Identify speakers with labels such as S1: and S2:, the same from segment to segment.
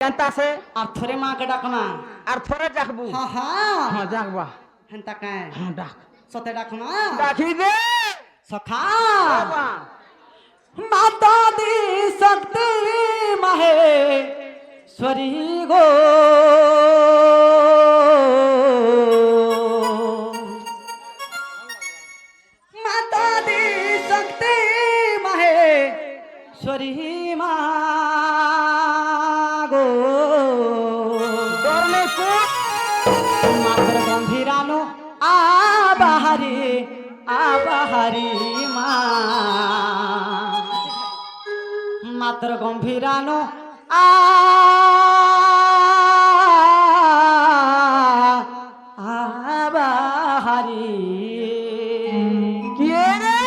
S1: কেনতা আছে
S2: আর থরে মাকে ডাকনা
S1: আর থরে ডাকবু
S2: হ্যাঁ
S1: হ্যাঁ ডাকবা
S2: হেনতা কায়
S1: হ্যাঁ ডাক
S2: সতে ডাকনা
S1: ডাকি দে
S2: সখা
S1: বাবা
S2: মাতা দি শক্তি মাহে সরি গো মাতা দি শক্তি মাহে সরি মা গো
S1: দরনে কুট
S2: মাতর গম্ভীরানো আবাহারি মা মাতর গম্ভীরানো আবাহারি
S1: কি রে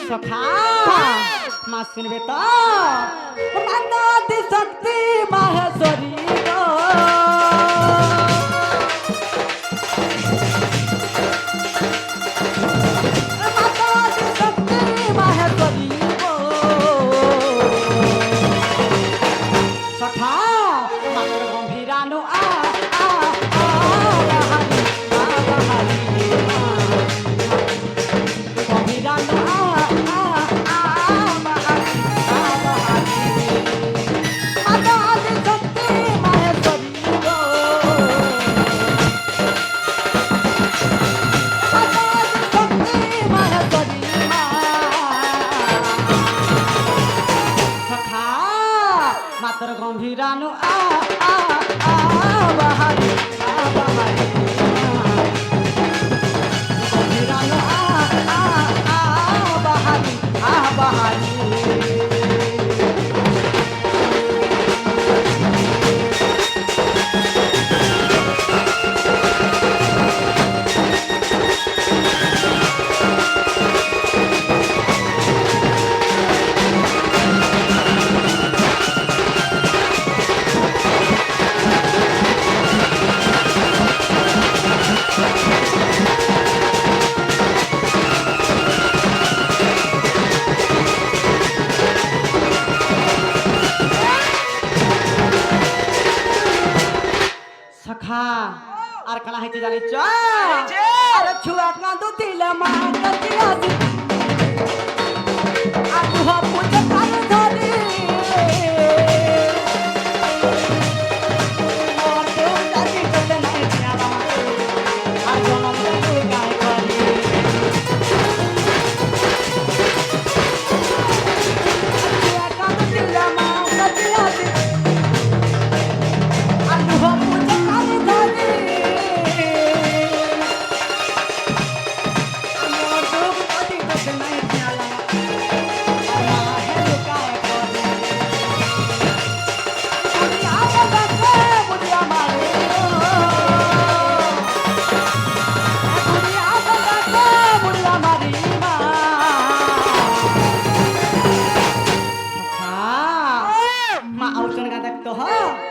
S2: সখা মা শুনবে তো মাতা দি শক্তি মাহেশ্বরী গো মাতা দি শক্তি মাহেশ্বরী গো সখা মাতর গম্ভীরানো আবাহারি গম্ভীরানো মাতা দি শক্তি মাহেশ্বরী গো মাতা দি শক্তি মাহেশ্বরী মা সখা মাতর গম্ভীরানো আবাহারি গম্ভীরানো আবাহারি সখা আর কানা হইতে জানিছ আরে ছুয়া কাঁদু দিলে মা কাঁদি আসি আর তুহ পুজো কান ধরি মোর দেউ জাতি কতে নাই জানা আর জনম দেউ গায় করি ছুয়া কাঁদু দিলে মা কাঁদি আসি আর তুহ পুজো কান ধরি মোর দেউ জাতি কতে নাই জানা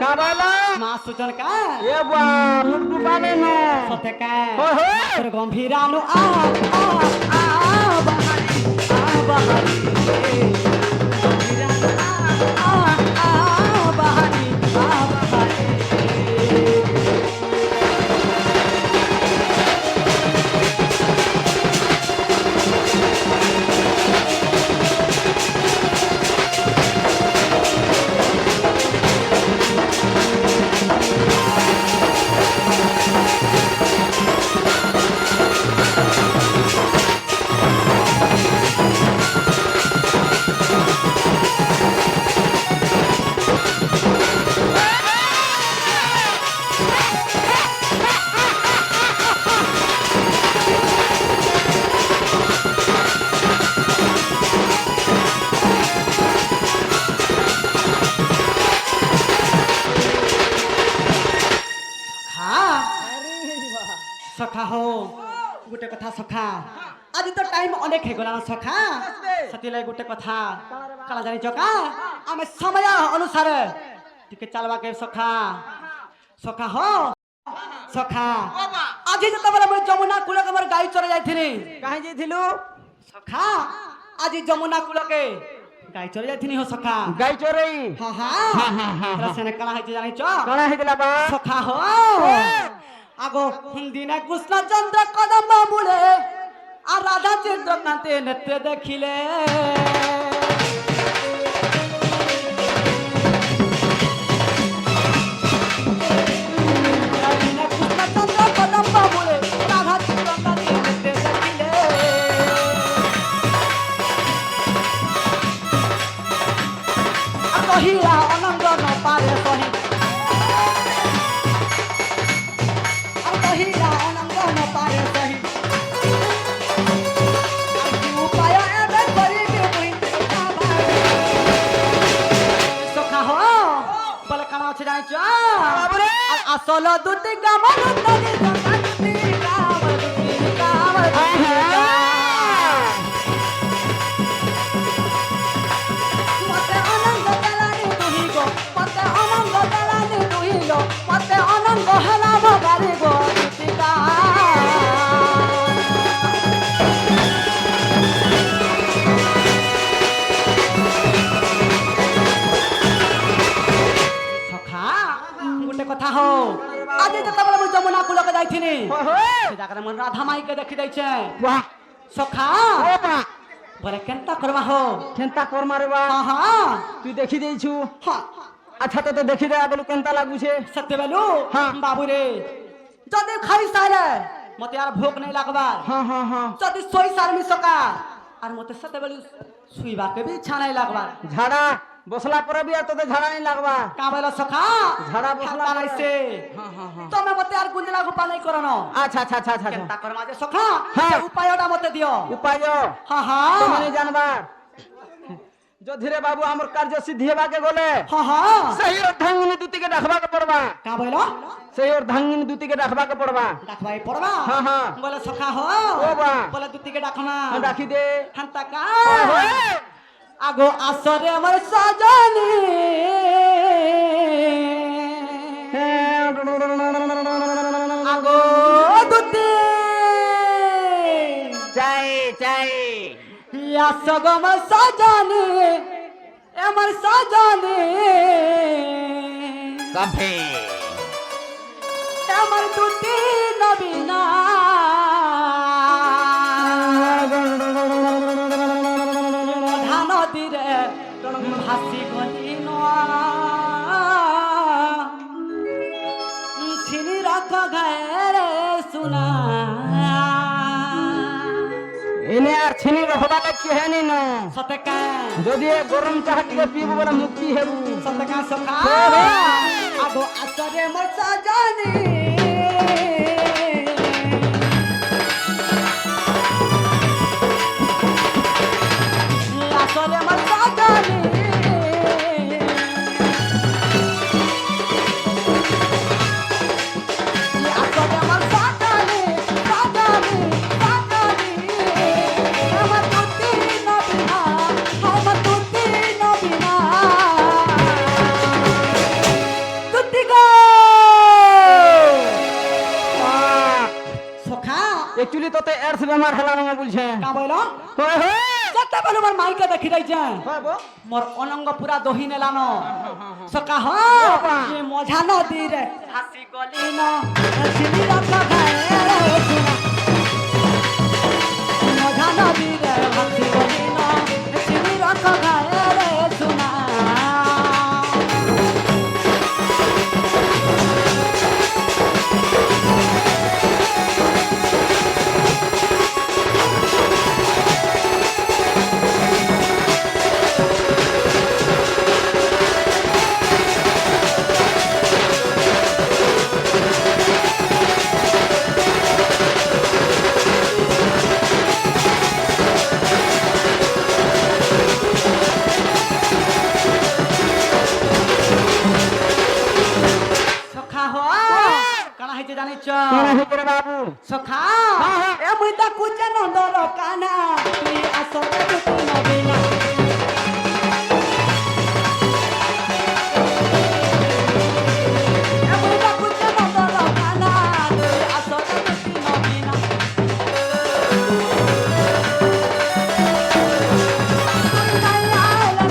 S1: কাবালা
S2: মা সুচন কা
S1: এ বা মুটু পালে না
S2: সতে কা
S1: হো হো
S2: তোর গম্ভীরানো বাহারি গম্ভীরানো বাহারি সখা হো গোটে কথা সখা আজি তো টাইম অনেক হয়ে গলা সখা সেতিলাই গোটে কথা কালা জানিছ কা আমি সময় অনুসারে টিকে চালবাকে সখা সখা হো সখা আজি যেতবেলে মই যমুনা কূলক আমার গাই চলে যাইছিলি
S1: কাহে যাইছিলু
S2: সখা আজি যমুনা কূলকে গাই চলে যাইथिনি হো সখা
S1: গাই চোরই
S2: হ্যাঁ
S1: হ্যাঁ, হ্যাঁ, হ্যাঁ,
S2: হ্যাঁ সেনে কানা হইতে জানিছ
S1: কানা হইতলা বা
S2: সখা হো আগো দিনে কৃষ্ণ চন্দ্র কদম্ব মূলে আর রাধা চন্দ্রকান্তে নেত্রে দেখিলে দিনে কৃষ্ণ চন্দ্র কদম্ব মূলে রাধা চন্দ্রকান্তে নেত্রে দেখিলে আর কহিলা অনন্ত ন পারে সহি আর কহিলা অনন্ত ন পারে সহি আর কি উপায় এবে করিবে মুই সখা হো বলে কানা আছে জানিছ
S1: বাবরে
S2: আর আসল দুটি গামন তনি সখা দুটি গাম মতে অনন্ত দেলানি তুহি গো মতে অনন্ত দেলানি তুহি গো মতে অনন্ত হেলা ভগারি গো দুটি সখা গোটে কথা হো আজ যেতবেলে মু যমুনা কূলকে যাইছিনি
S1: হো হো
S2: সে জায়গায় মন রাধা মাইকে দেখি যাইছে
S1: বাহ
S2: সখা
S1: ও বা
S2: বলে কেনতা করবা হো
S1: কেনতা কর মারবা
S2: হ্যাঁ হ্যাঁ
S1: তুই দেখি দেইছু
S2: হ্যাঁ
S1: আচ্ছা তো দেখি দে আগলু কেনতা লাগুছে
S2: সত্য বেলু
S1: হ্যাঁ।
S2: বাবু রে যদি খাই সারে মতে আর ভোক নাই লাগবার
S1: হ্যাঁ হ্যাঁ হ্যাঁ
S2: যদি সই সারমি সকা আর মতে সত্য বেলু শুইবাকে বি ইচ্ছা নাই লাগবার
S1: ঝাড়া বসলা পরে বি আর তোতে ঝাড়া নাই লাগবা
S2: কাবেল সখা
S1: ঝাড়া বসলা
S2: খাতা নাইছে
S1: হ্যাঁ হ্যাঁ হ্যাঁ
S2: তুমি মতে আর গুঞ্জলা গোপা নাই করনো
S1: আচ্ছা আচ্ছা আচ্ছা আচ্ছা
S2: কেনতা করমা যে সখা
S1: হ্যাঁ।
S2: সে উপায়টা মতে দিও
S1: উপায়
S2: হ্যাঁ হ্যাঁ
S1: তুমি জানবার যধিরে বাবু আমার কার্য সিদ্ধি হেবাকে গলে
S2: হ্যাঁ হ্যাঁ
S1: সেই অর্ধাঙ্গিনী দুটিকে ডাকবাকে পড়বা
S2: কাবেল
S1: সেই অর্ধাঙ্গিনী দুটিকে ডাকবাকে পড়বা
S2: ডাকবাই পড়বা
S1: হ্যাঁ হ্যাঁ
S2: বলে সখা হো
S1: ও বা
S2: বলে দুটিকে ডাকনা
S1: ডাকি দে
S2: হান্তা কা
S1: ওহো।
S2: আগো আসরে আমার সাজানি আগো দুটি
S1: চাই চাই
S2: আসগ আমার সাজানি আমার সাজানি
S1: কাফে
S2: আমার দুটি নবীনা ধান দিরে ভাসি গলি ছিনি রাখ ঘরে শুনা
S1: এনে আর ছিনি রহবালে কি হেনি ন
S2: সতকা
S1: যদি এ গরম চাহ টিকে পিবু বলে মুক্তি হেবু
S2: সতকা সখা
S1: ওহো।
S2: আগো আসরে মোর সাজানি আসরে মোর সাজানি আসরে মোর সাজানি সাজানি সাজানি আমার তুতি নবিনা আমার তুতি নবিনা তুতি গো সখা
S1: একচুয়ালি তোতে এর্থ বেমার হেলা না বলছে
S2: কা বইল
S1: হয় হয়
S2: সত্য বলু মোর মাইকে দেখি যাইছে
S1: হয় বো
S2: মোর অনঙ্গ পুরা দহি নেলান সকা হ
S1: বাবা।
S2: এ মঝা নদী রে হাসি গলি ন ছিলি রাখ গায়ে রে শুনা মঝা নদী রে হাসি গলি ন ছিলি রাখ গায়ে রে শুনা সখা হ কানা হইতে জানিছ
S1: কোন হিতরে বাবু
S2: সখা
S1: হ্যাঁ, হ্যাঁ।
S2: এ মুই তা কুচে নন্দর কানা তুই আসরে তুই নবিনা এ মুই তা কুচে নন্দর কানা তুই আসরে তুই নবিনা তুই নাই আইলে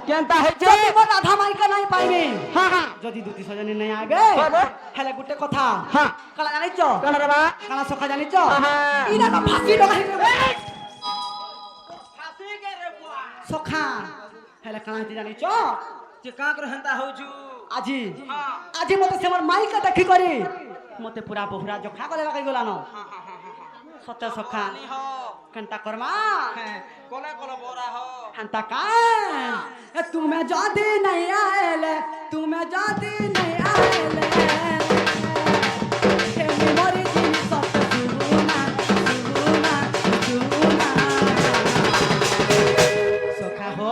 S1: কেনতা হইছে
S2: যদি মোর রাধা মাইকা নাই পাইবে
S1: হ্যাঁ হ্যাঁ
S2: যদি দুটি সজনী নাই আগে
S1: বাবা।
S2: হেলে গুটে কথা
S1: হ্যাঁ
S2: কালা জানিছ
S1: কেন রে বা
S2: কালা সখা জানিছ
S1: হ্যাঁ।
S2: ইনা তো ফাঁসি ডকাই সখা হেলে কালা জানিছ
S1: যে কাকর হেনতা হউছু
S2: আজি
S1: হ্যাঁ
S2: আজি মতে সেমর মাইকা দেখি করি মতে পুরা বহুরা জখা করে লাগাই গলান সত্য সখা
S1: নি হ
S2: কেনতা করমা
S1: হ্যাঁ কোলে কোলে বরা হ
S2: हंता का तुम्हें जाती नहीं आएले तुम्हें जाती नहीं आएले हे मोरी जी सत सुना सुना सुना सखा हो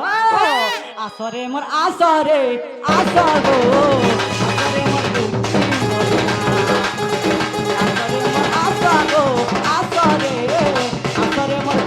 S2: आसरे मोर आसरे आसरो आसरे मोर आसरे मोर आसरो आसरे आसरे मोर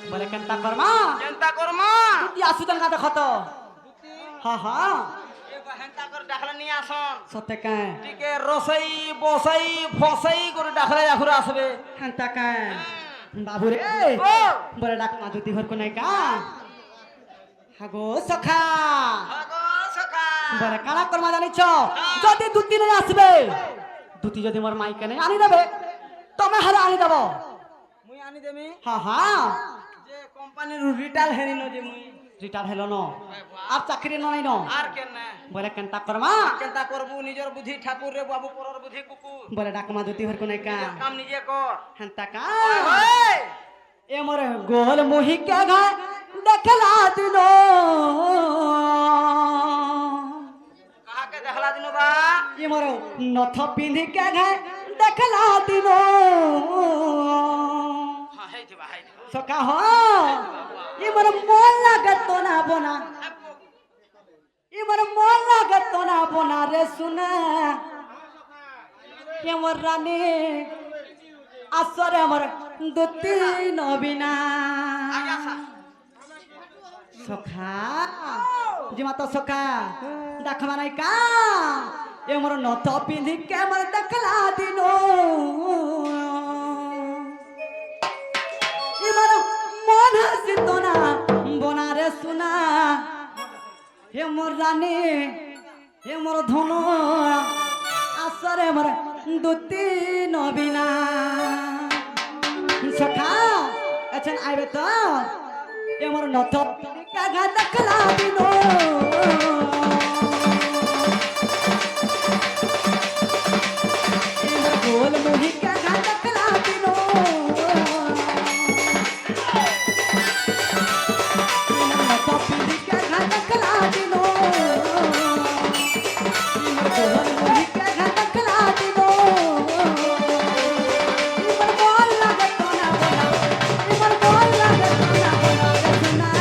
S2: बोले केनता करमा
S1: কেনতা করমা
S2: তুই আসুতন কা দেখত হ্যাঁ হ্যাঁ
S1: এগো হেনতা করে ডাকলে নি আসন
S2: সতে কে
S1: টিকে রসই বসই ফসই করে ডাকলে আখুরা আসবে
S2: হান্তা কে বাবু রে
S1: ও
S2: বলে ডাক মা দুতি ঘর কো নাই কা হাগো সখা
S1: আগো সখা
S2: বলে কানা কর্মা জানিছ যদি দুতি নাই আসবে দুতি যদি মোর মাইকে নাই আনি দেবে তুমি হারে আনি দেব
S1: মুই আনি দেমি
S2: হ্যাঁ হ্যাঁ
S1: যে কোম্পানির রিটাল হেনি ন যে মুই
S2: রিটার হেলো ন আর চাকরি নাই ন
S1: আর কেন না
S2: বলে কেনতা কর্মা
S1: কেনতা করবু নিজের বুদ্ধি ঠাকুর রে বাবু পরর বুদ্ধি কুকুর
S2: বলে ডাক মা দুতি ঘর কো নাই কা
S1: কাম নিজে কর
S2: হান্তা কা
S1: ওই
S2: এ মোর গোল মুহি কে ঘায় দেখলা দিনো
S1: কাহাকে দেখলা দিনু বা
S2: এ মোর নথ পিন্ধি কে ঘায় দেখলা দিনো
S1: হ্যাঁ হেই দিবা হেই দিবা
S2: সকা হ এ মোর মন লাগত না বনা এ মোর মন লাগত না বনা রে শুনা এ মোর রানী আসরে মোর দুতি নবিনা সখা জিমা তো সখা দেখবা নাই কা এ মোর নথ পিন্ধি কে মোর দেখলা দিনো এ মোর মন হাসিত না বনারে শুনা হে মোর রানী হে মোর ধনু আসরে মোর দুতি নবিনা সখা আচ্ছা আইবে তো এ মোর নথ কাগা দেখলা দিনো এ মোর গোল মুহি কাগা দেখলা দিনো এ মোর নথ পিন্ধি কাগা দেখলা দিনো এ মোর গোল মুহি কাগা দেখলা দিনো এ মোর গোল লাগত না বলা এ মোর গোল লাগত না বলা রে সুনা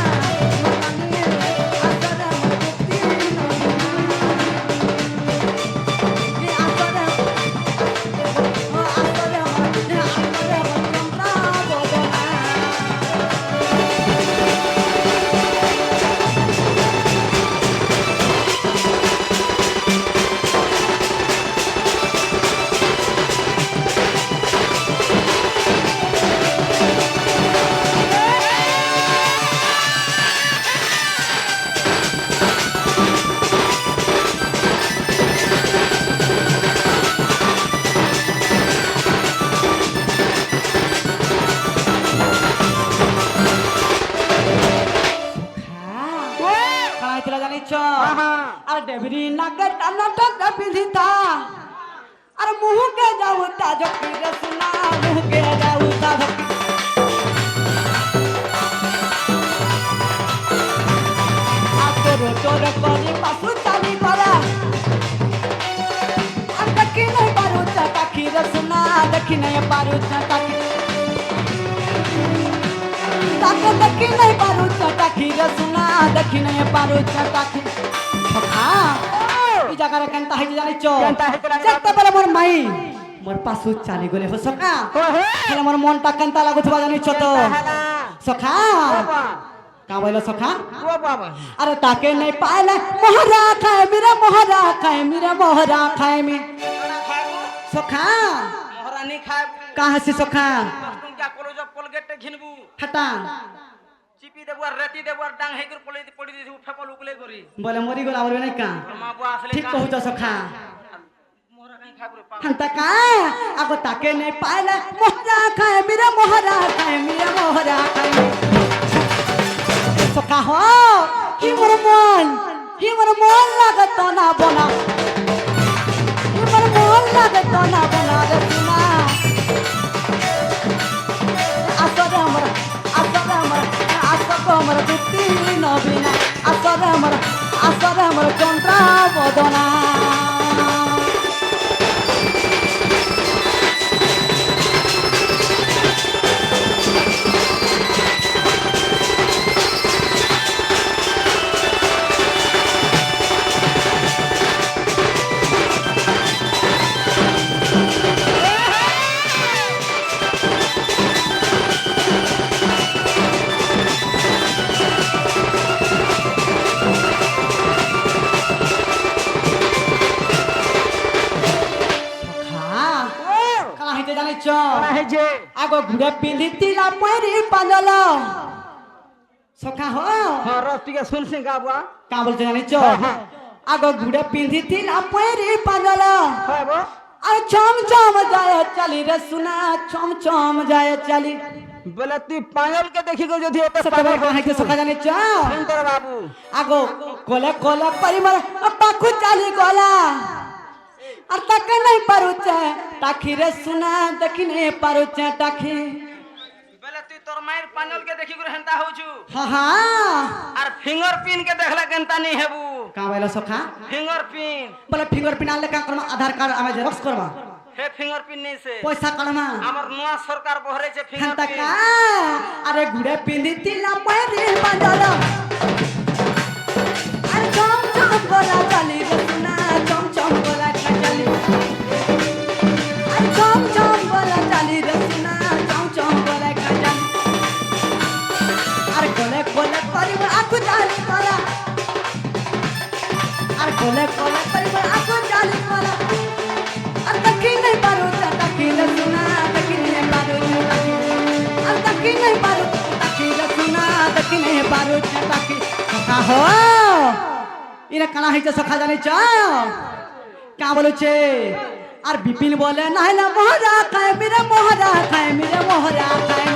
S2: মনে আসরে মোর দুতি নবিনা এ আসরে ও আসরে মোর চন্দ্রা বদনা কানাইতলা জানিছ আর ডেবরি নাকে টানা টাকা পিন্ধিতা আর মুহকে যাও তা জকি রে সুনা মুহকে যাও তা জকি তোর তোর করি পাশু চালি করা আর দেখি নাই পারু চাকি রে সুনা দেখি নাই পারু চাকি ताके देखी नहीं पारुच टाकी रे सुना देखी नहीं पारुच टाकी सखा ई जगह रे केनता है जानि छ
S1: केनता है केना
S2: जत्ते बेले मोर माई मोर पासु चाली गले हो सखा हेले मोर मनटा केनता लागुथबा जानि छ तो सखा का बोलो सखा
S1: ओ बाबा
S2: अरे ताके नहीं पाले मोहरा खाए मेरा मोहरा खाए मेरा मोहरा खाए में सखा
S1: मोहरा नहीं खाए
S2: कहां से सखा
S1: तुम क्या कॉलेज ऑफ कोलगेट घिनबू
S2: हटा
S1: चिपी देबुआ रेती देबुआ डांग हेकर पड़ी पड़ी देबू फेपल उकले करी
S2: बोले मरी गला बोले नहीं का
S1: मां बुआ असले
S2: ठीक कहू तो सखा
S1: मोहरा नहीं खाए रे
S2: हंता का आगो ताके नहीं पाले मोहरा खाए मेरा मोहरा खाए मेरा मोहरा खाए सखा हो की मोर मन लागत ना बना की मोर मन लागत ना बना रे सुना असर हमर दुती नबीना असर हमर चंद्रा बदना
S1: जे
S2: आगो घुरे पिंधितिला पैरी पांजल सखा हो
S1: हां रस्ती के सुन सिंह का बुआ
S2: का बोलते जानि छ आगो घुरे पिंधितिला पैरी पांजल
S1: है वो
S2: अरे छम छम जाय चली रे सुना छम छम जाय चली
S1: बोले तू पायल के देखी को जो थी तो
S2: सतबर का है के सखा जानि छ
S1: सुंदर बाबू
S2: आगो कोले कोले परिमल पाखु चाली गोला और तक नहीं पारुचे टाखी रे सुना देखी नहीं पारुचे टाखी
S1: बोले तू तोर मायर पायल के देखी को हंता हो छु
S2: हां हां
S1: और फिंगर पिन के देखला केनता नहीं हेबू
S2: का बोला सखा
S1: फिंगर पिन
S2: बोले फिंगर पिन आले का करमा आधार कार्ड आमे जेरॉक्स करवा
S1: हे फिंगर पिन नहीं से
S2: पैसा करमा
S1: हमर नया सरकार बहरे छे फिंगर
S2: हंता
S1: पिन
S2: का अरे गुड़े पिंदी तिला पैरी बांधल अरे चम चम बोला चली रे सुना चम चम बोला चली अरे चम चम बोला चली रे सुना चम चम बोला चली अरे कोले कोले परिवार आकु चाली कोला अरे कोले कोले परिवार आकु चाली कोला अरे तकी नहीं पारो तकी न सुना तकी नहीं पारो अरे तकी नहीं पारो तकी न सुना तकी नहीं पारो तकी सखा हो इने कना है सखा जाने छ क्या बोलो छे और बिपिन बोले नाहला मोहरा खाए मेरा मोहरा खाए मेरा मोहरा खाए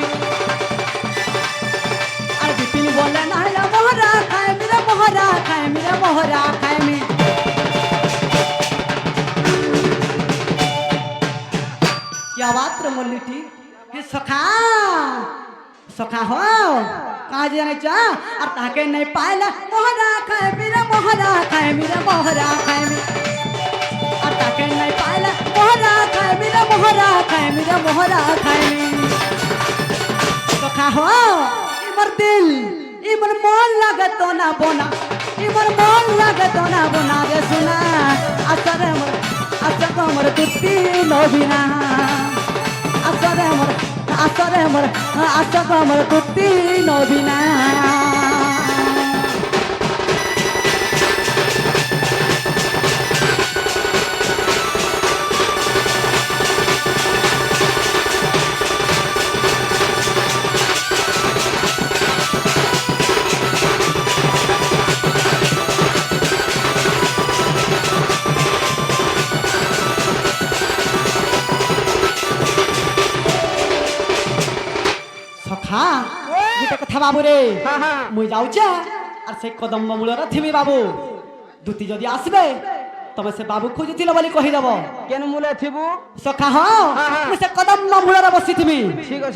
S2: और बिपिन बोले नाहला मोहरा खाए मेरा मोहरा खाए मेरा मोहरा खाए में क्या बात रे मोलिटी हे सखा सखा हो कहाँ जाने चा और ताके नहीं पाएला मोहरा खाए मेरा मोहरा खाए मेरा मोहरा खाए में और ताके नहीं पाएला मोहरा खाए मेरा मोहरा खाए मेरा मोहरा खाए में सखा हो इमर दिल इमर मन लागत तो ना बोना इमर मन लागत तो ना बोना रे सुना असर हमर तुत्ती नबीना असर हमर तुत्ती नबीना सखा गुटे कथा बाबू रे
S1: हां हां
S2: मुई जाउचे और से कदम मूलर थिबी बाबू दुती जदी आसबे तमे से बाबू खोजिथिलो बोली कहि देबो
S1: केन मूले थिबू
S2: सखा हो
S1: हाँ, हाँ।
S2: मुई से कदम मूलर बसिथिबी
S1: ठीक अछि।